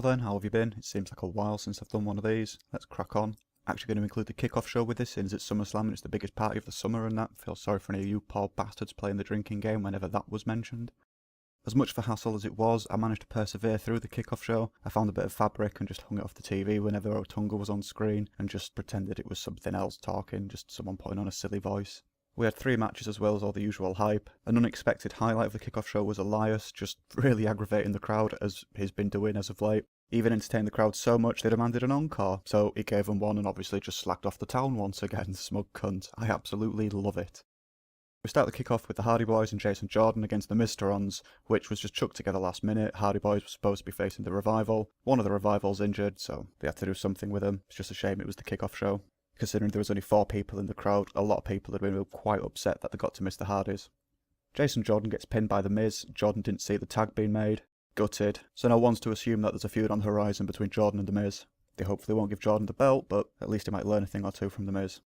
Now then, how have you been? It seems like a while since I've done one of these. Let's crack on. Actually going to include the Kickoff Show with this, since it's SummerSlam and it's the biggest party of the summer and that. Feel sorry for any of you poor bastards playing the drinking game whenever that was mentioned. As much of a hassle as it was, I managed to persevere through the Kickoff Show. I found a bit of fabric and just hung it off the TV whenever Otunga was on screen and just pretended it was something else talking, just someone putting on a silly voice. We had 3 matches as well as all the usual hype. An unexpected highlight of the Kickoff Show was Elias, just really aggravating the crowd as he's been doing as of late. He even entertained the crowd so much they demanded an encore, so he gave them one and obviously just slacked off the town once again, smug cunt. I absolutely love it. We start the kick-off with the Hardy Boys and Jason Jordan against the Mysterons, which was just chucked together last minute. Hardy Boys were supposed to be facing the Revival. One of the Revival's injured, so they had to do something with them. It's just a shame it was the Kickoff Show. Considering there was only 4 people in the crowd, a lot of people had been quite upset that they got to miss the Hardys. Jason Jordan gets pinned by The Miz. Jordan didn't see the tag being made. Gutted. So no one's to assume that there's a feud on the horizon between Jordan and The Miz. They hopefully won't give Jordan the belt, but at least he might learn a thing or two from The Miz.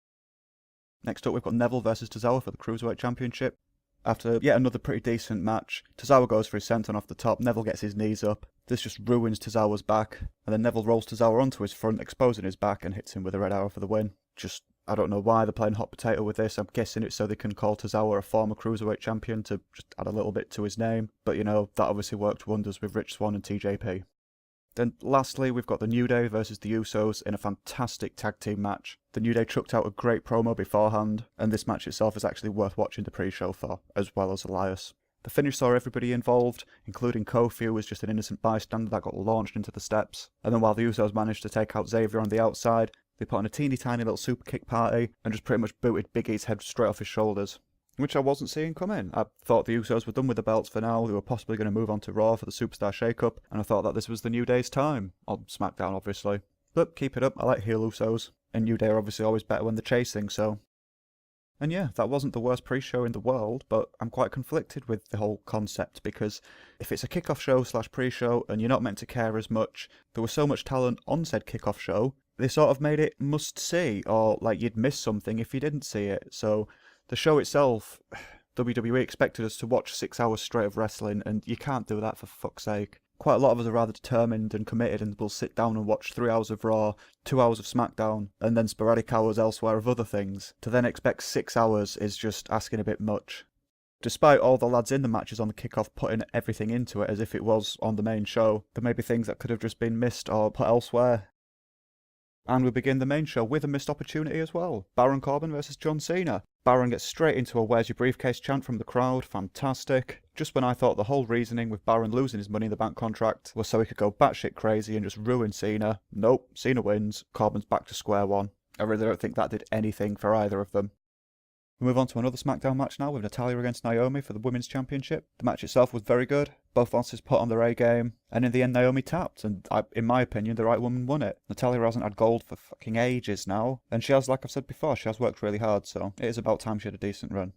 Next up, we've got Neville versus Tozawa for the Cruiserweight Championship. After yet another pretty decent match, Tozawa goes for his senton off the top, Neville gets his knees up. This just ruins Tozawa's back, and then Neville rolls Tozawa onto his front, exposing his back, and hits him with a red arrow for the win. I don't know why they're playing hot potato with this. I'm guessing it's so they can call Tozawa a former Cruiserweight champion to just add a little bit to his name. But you know, that obviously worked wonders with Rich Swann and TJP. Then lastly, we've got the New Day versus the Usos in a fantastic tag team match. The New Day chucked out a great promo beforehand, and this match itself is actually worth watching the pre-show for, as well as Elias. The finish saw everybody involved, including Kofi, who was just an innocent bystander that got launched into the steps. And then while the Usos managed to take out Xavier on the outside, they put on a teeny tiny little super kick party and just pretty much booted Big E's head straight off his shoulders. Which I wasn't seeing come in. I thought the Usos were done with the belts for now, they were possibly going to move on to Raw for the Superstar Shake-Up, and I thought that this was the New Day's time. On SmackDown, obviously. But keep it up, I like heel Usos. And New Day are obviously always better when they're chasing, so... And yeah, that wasn't the worst pre-show in the world, but I'm quite conflicted with the whole concept, because if it's a kickoff show / pre-show and you're not meant to care as much, there was so much talent on said kickoff show, they sort of made it must-see, or like you'd miss something if you didn't see it. So the show itself, WWE expected us to watch 6 hours straight of wrestling, and you can't do that for fuck's sake. Quite a lot of us are rather determined and committed and will sit down and watch 3 hours of Raw, 2 hours of SmackDown, and then sporadic hours elsewhere of other things. To then expect 6 hours is just asking a bit much. Despite all the lads in the matches on the kickoff putting everything into it as if it was on the main show, there may be things that could have just been missed or put elsewhere. And we begin the main show with a missed opportunity as well. Baron Corbin versus John Cena. Baron gets straight into a "Where's your briefcase" chant from the crowd. Fantastic. Just when I thought the whole reasoning with Baron losing his Money in the Bank contract was so he could go batshit crazy and just ruin Cena. Nope, Cena wins. Corbin's back to square one. I really don't think that did anything for either of them. We move on to another SmackDown match now with Natalya against Naomi for the Women's Championship. The match itself was very good. Both bosses put on their A game, and in the end Naomi tapped, and in my opinion the right woman won it. Natalya hasn't had gold for fucking ages now, and she has, like I've said before, she has worked really hard, so it is about time she had a decent run.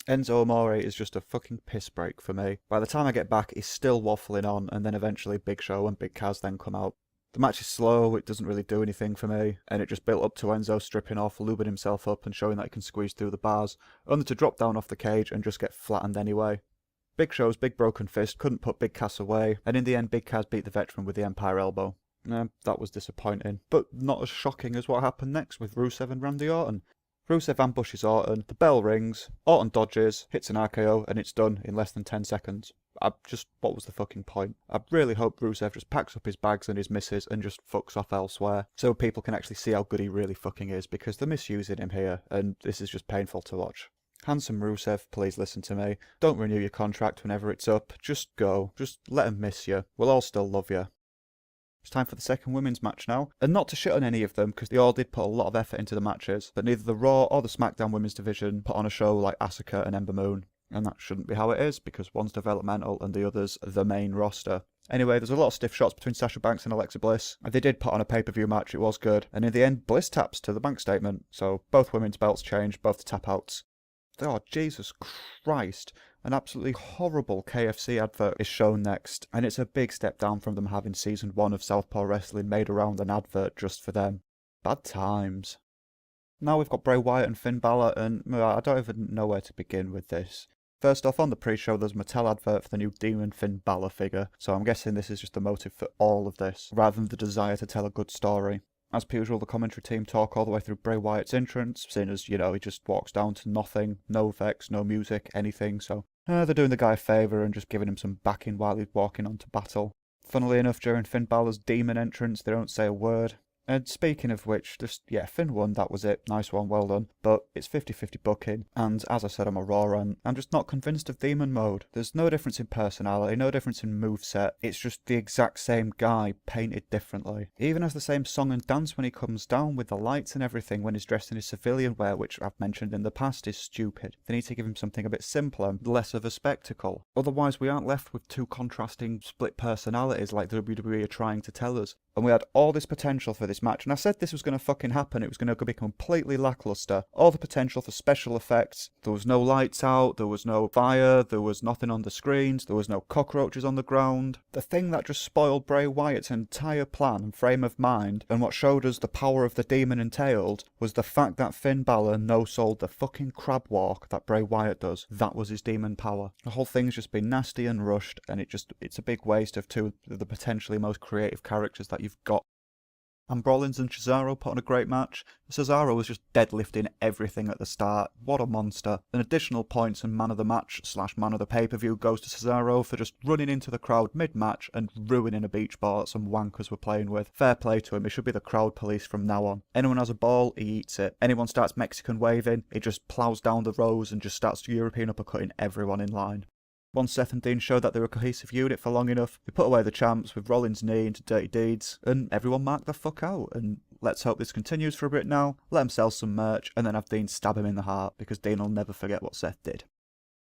Enzo Amore is just a fucking piss break for me. By the time I get back, he's still waffling on, and then eventually Big Show and Big Kaz then come out. The match is slow, it doesn't really do anything for me, and it just built up to Enzo stripping off, lubing himself up and showing that he can squeeze through the bars, only to drop down off the cage and just get flattened anyway. Big Show's big broken fist couldn't put Big Kaz away, and in the end Big Kaz beat the veteran with the Empire Elbow. That was disappointing, but not as shocking as what happened next with Rusev and Randy Orton. Rusev ambushes Orton, the bell rings, Orton dodges, hits an RKO, and it's done in less than 10 seconds. What was the fucking point? I really hope Rusev just packs up his bags and his misses and just fucks off elsewhere, so people can actually see how good he really fucking is, because they're misusing him here, and this is just painful to watch. Handsome Rusev, please listen to me. Don't renew your contract whenever it's up. Just go. Just let him miss you. We'll all still love you. It's time for the second women's match now, and not to shit on any of them, because they all did put a lot of effort into the matches, but neither the Raw or the SmackDown women's division put on a show like Asuka and Ember Moon. And that shouldn't be how it is, because one's developmental and the other's the main roster. Anyway, there's a lot of stiff shots between Sasha Banks and Alexa Bliss. They did put on a pay-per-view match, it was good, and in the end, Bliss taps to the bank statement, so both women's belts changed, both the tap-outs. Oh, Jesus Christ. An absolutely horrible KFC advert is shown next, and it's a big step down from them having Season 1 of Southpaw Wrestling made around an advert just for them. Bad times. Now we've got Bray Wyatt and Finn Balor, and I don't even know where to begin with this. First off, on the pre-show, there's a Mattel advert for the new Demon Finn Balor figure, so I'm guessing this is just the motive for all of this, rather than the desire to tell a good story. As per usual, the commentary team talk all the way through Bray Wyatt's entrance, seeing as, he just walks down to nothing, no effects, no music, anything, so they're doing the guy a favour and just giving him some backing while he's walking on to battle. Funnily enough, during Finn Balor's demon entrance, they don't say a word. And speaking of which, Finn won, that was it, nice one, well done. But it's 50-50 booking, and as I said on my Raw run, I'm just not convinced of Demon Mode. There's no difference in personality, no difference in moveset, it's just the exact same guy, painted differently. He even has the same song and dance when he comes down, with the lights and everything, when he's dressed in his civilian wear, which I've mentioned in the past is stupid. They need to give him something a bit simpler, less of a spectacle. Otherwise we aren't left with two contrasting split personalities like WWE are trying to tell us. And we had all this potential for this match, and I said this was going to fucking happen, it was going to be completely lackluster. All the potential for special effects, there was no lights out, there was no fire, there was nothing on the screens, there was no cockroaches on the ground. The thing that just spoiled Bray Wyatt's entire plan and frame of mind, and what showed us the power of the demon entailed, was the fact that Finn Balor no-sold the fucking crab walk that Bray Wyatt does. That was his demon power. The whole thing's just been nasty and rushed, and it's a big waste of two of the potentially most creative characters that you've got. And Rollins and Cesaro put on a great match. Cesaro was just deadlifting everything at the start. What a monster. An additional points and man of the match / man of the pay-per-view goes to Cesaro for just running into the crowd mid-match and ruining a beach ball that some wankers were playing with. Fair play to him, he should be the crowd police from now on. Anyone has a ball, he eats it. Anyone starts Mexican waving, he just plows down the rows and just starts European uppercutting everyone in line. Once Seth and Dean showed that they were a cohesive unit for long enough, they put away the champs with Rollins' knee into Dirty Deeds, and everyone marked the fuck out. And let's hope this continues for a bit now, let him sell some merch, and then have Dean stab him in the heart, because Dean will never forget what Seth did.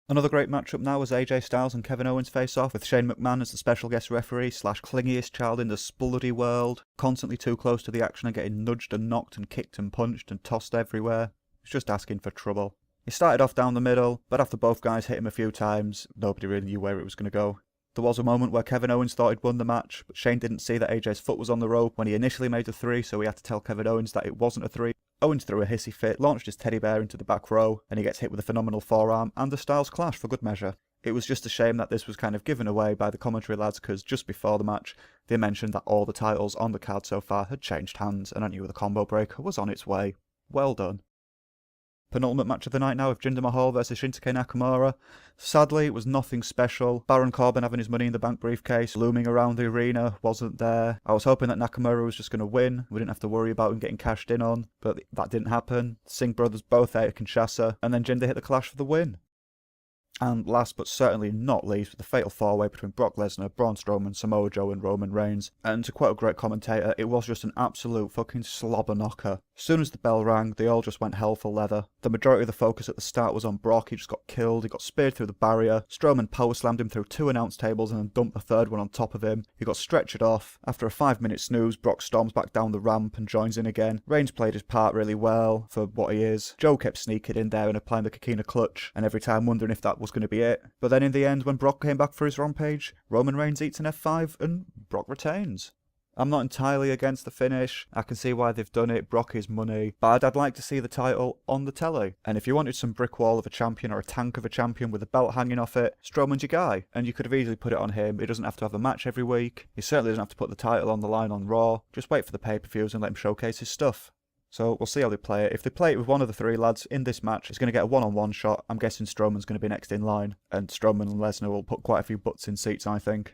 Another great matchup now was AJ Styles and Kevin Owens face off, with Shane McMahon as the special guest referee / clingiest child in the bloody world, constantly too close to the action and getting nudged and knocked and kicked and punched and tossed everywhere. It's just asking for trouble. He started off down the middle, but after both guys hit him a few times, nobody really knew where it was going to go. There was a moment where Kevin Owens thought he'd won the match, but Shane didn't see that AJ's foot was on the rope when he initially made the 3, so he had to tell Kevin Owens that it wasn't a 3. Owens threw a hissy fit, launched his teddy bear into the back row, and he gets hit with a phenomenal forearm and the Styles Clash for good measure. It was just a shame that this was kind of given away by the commentary lads, because just before the match, they mentioned that all the titles on the card so far had changed hands, and I knew the combo breaker was on its way. Well done. Penultimate match of the night now with Jinder Mahal versus Shinsuke Nakamura. Sadly, it was nothing special. Baron Corbin having his Money in the Bank briefcase looming around the arena wasn't there. I was hoping that Nakamura was just going to win. We didn't have to worry about him getting cashed in on, but that didn't happen. Singh brothers both out of Kinshasa, and then Jinder hit the Clash for the win. And last but certainly not least, with the fatal 4-way between Brock Lesnar, Braun Strowman, Samoa Joe and Roman Reigns. And to quote a great commentator, it was just an absolute fucking slobber knocker. As soon as the bell rang, they all just went hell for leather. The majority of the focus at the start was on Brock. He just got killed, he got speared through the barrier. Strowman power slammed him through 2 announce tables and then dumped the 3rd one on top of him. He got stretchered off. After a 5-minute snooze, Brock storms back down the ramp and joins in again. Reigns played his part really well for what he is. Joe kept sneaking in there and applying the Coquina clutch, and every time wondering if that was going to be it. But then in the end, when Brock came back for his rampage, Roman Reigns eats an F5 and Brock retains. I'm not entirely against the finish. I can see why they've done it. Brock is money. But I'd like to see the title on the telly. And if you wanted some brick wall of a champion or a tank of a champion with a belt hanging off it, Strowman's your guy. And you could have easily put it on him. He doesn't have to have a match every week. He certainly doesn't have to put the title on the line on Raw. Just wait for the pay-per-views and let him showcase his stuff. So we'll see how they play it. If they play it with one of the 3 lads in this match, it's going to get a one-on-one shot. I'm guessing Strowman's going to be next in line. And Strowman and Lesnar will put quite a few butts in seats, I think.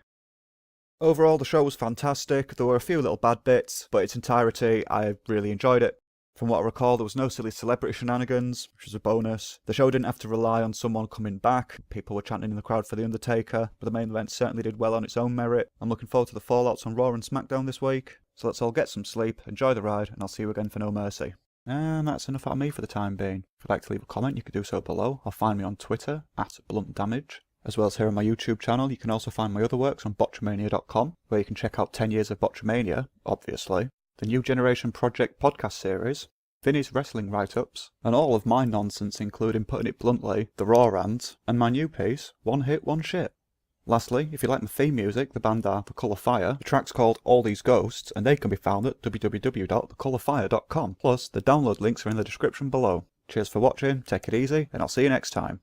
Overall, the show was fantastic. There were a few little bad bits, but its entirety, I really enjoyed it. From what I recall, there was no silly celebrity shenanigans, which was a bonus. The show didn't have to rely on someone coming back. People were chanting in the crowd for The Undertaker, but the main event certainly did well on its own merit. I'm looking forward to the fallouts on Raw and SmackDown this week. So let's all get some sleep, enjoy the ride, and I'll see you again for No Mercy. And that's enough out of me for the time being. If you'd like to leave a comment, you could do so below, or find me on Twitter, @BluntDamage. As well as here on my YouTube channel, you can also find my other works on botchamania.com, where you can check out 10 years of Botchamania, obviously, the New Generation Project podcast series, Vinny's wrestling write-ups, and all of my nonsense including, putting it bluntly, the Raw rant, and my new piece, One Hit, One Shit. Lastly, if you like my theme music, the band are The Colour Fire. The track's called All These Ghosts, and they can be found at www.thecolourfire.com. Plus, the download links are in the description below. Cheers for watching, take it easy, and I'll see you next time.